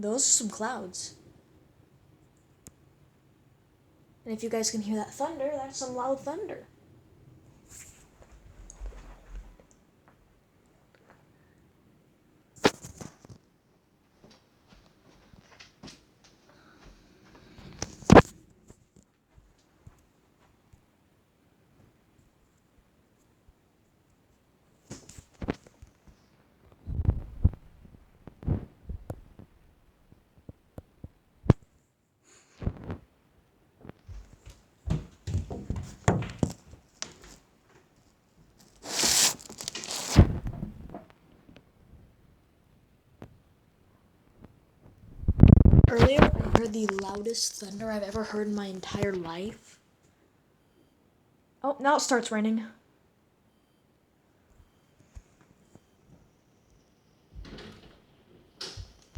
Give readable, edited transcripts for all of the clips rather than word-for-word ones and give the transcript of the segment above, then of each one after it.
Those are some clouds. And if you guys can hear that thunder, that's some loud thunder. Earlier, I heard the loudest thunder I've ever heard in my entire life. Oh, now it starts raining.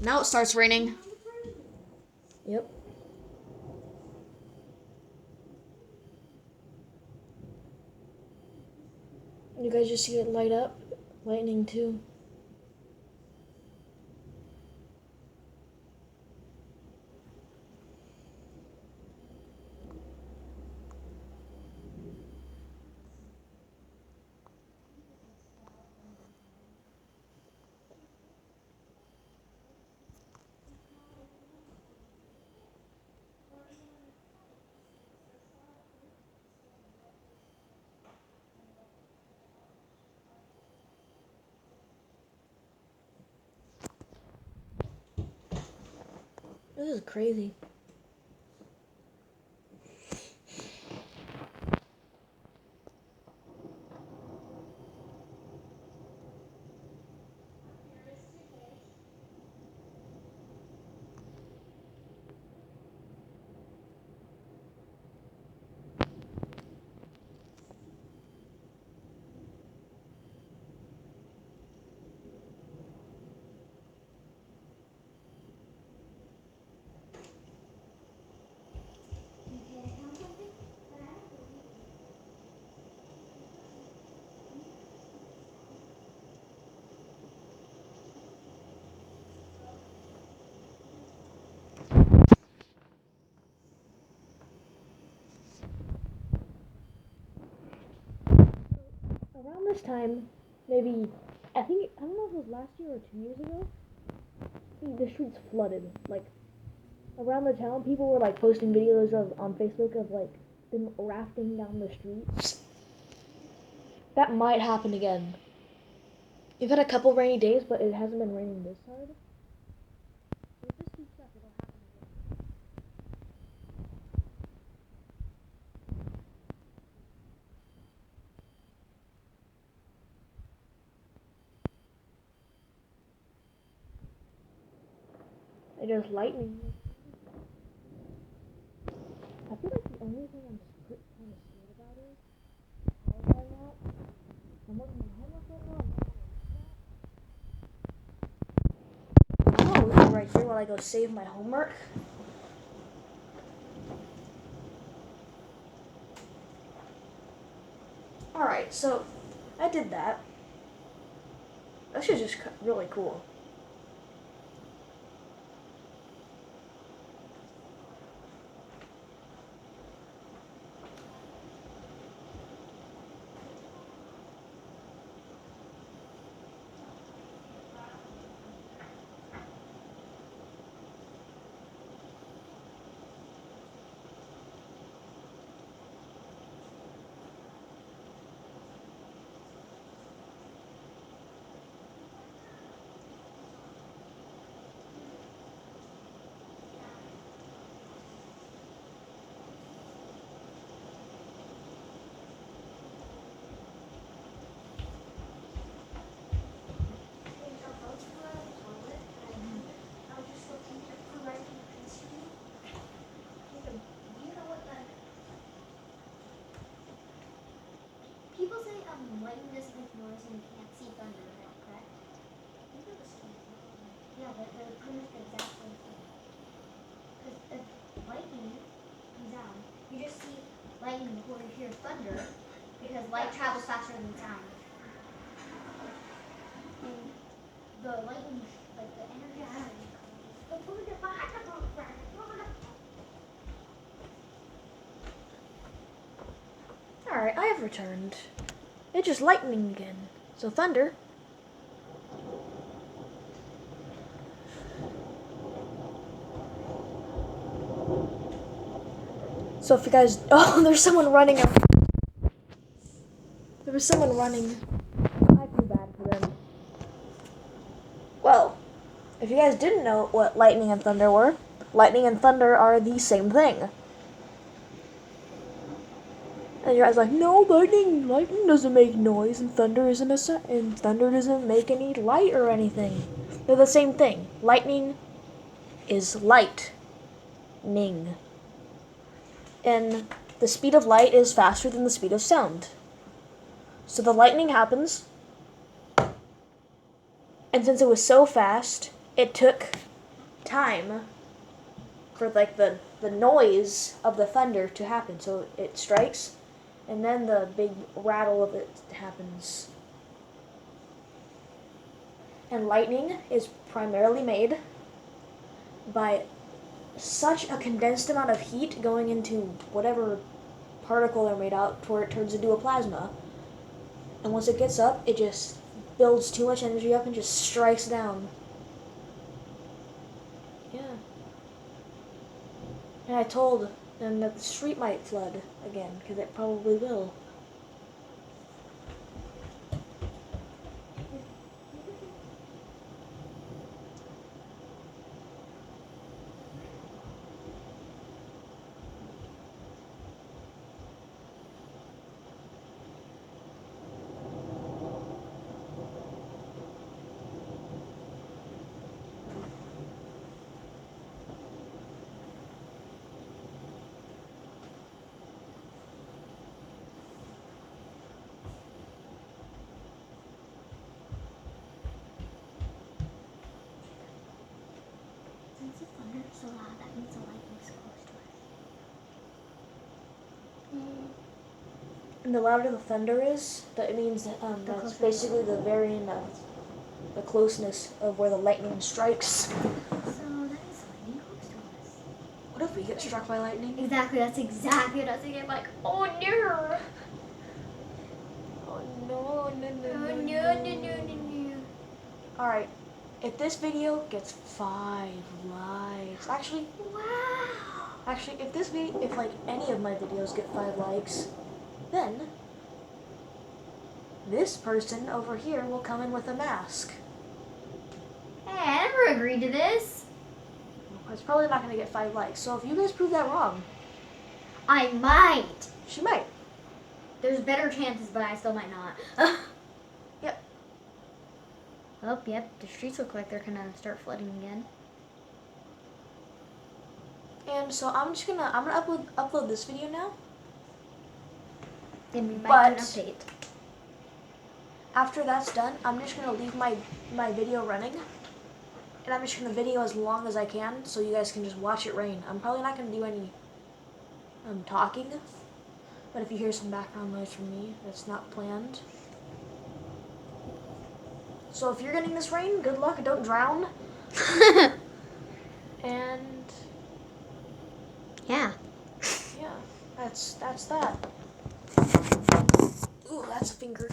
Now it starts raining. Yep. You guys just see it light up? Lightning too. This is crazy. Around this time, maybe, I don't know if it was last year or 2 years ago, the streets flooded. Like, around the town, people were, like, posting videos on Facebook of, like, them rafting down the streets. That might happen again. We've had a couple rainy days, but it hasn't been raining this hard. So if this keeps up, it'll happen again. There's lightning. I feel like the only thing I'm kind of scared about is power going out. I'm working on homework right now. I'm gonna leave right here while I go save my homework. Alright, so I did that. That shit's just really cool. People say lightning doesn't make noise and you can't see thunder, correct? Yeah, but they're pretty much the exact same thing. Because if lightning comes down, you just see lightning before you hear thunder, because light travels faster than sound. And the lightning, like the energy. Alright, I have returned. It's just lightning again. So thunder. So if you guys, oh, there's someone running. There was someone running. I feel bad for them. Well, if you guys didn't know what lightning and thunder were, lightning and thunder are the same thing. And your guys like, no, lightning doesn't make noise, and thunder doesn't make any light or anything. They're the same thing. Lightning is light. Ning. And the speed of light is faster than the speed of sound. So the lightning happens, and since it was so fast, it took time for like the noise of the thunder to happen. So it strikes, and then the big rattle of it happens. And lightning is primarily made by such a condensed amount of heat going into whatever particle they're made out before it turns into a plasma. And once it gets up, it just builds too much energy up and just strikes down. Yeah. And I told them that the street might flood again, because it probably will. Since the thunder is so loud, that means the lightning's close to us. And the louder the thunder is, that means that that's closer. basically the varying of the closeness of where the lightning strikes. So that means the lightning close to us. What if we get struck by lightning? Exactly, that's exactly what I was thinking. Like, oh no! Oh no, no, no, Oh no, no, no, no, no, no. Alright, if this video gets 5 likes, actually, Wow! if like any of my videos get 5 likes, then this person over here will come in with a mask. Hey, I never agreed to this. It's probably not going to get 5 likes, so if you guys prove that wrong, I might. she might. There's better chances, but I still might not. Yep. Oh, yep. The streets look like they're gonna start flooding again. And so I'm gonna upload this video now. Then we might do an But- update. After that's done, I'm just gonna leave my video running, and I'm just gonna video as long as I can, so you guys can just watch it rain. I'm probably not gonna do any talking, but if you hear some background noise from me, that's not planned. So if you're getting this rain, good luck. Don't drown. And Yeah. yeah, that's that. Ooh, that's a finger.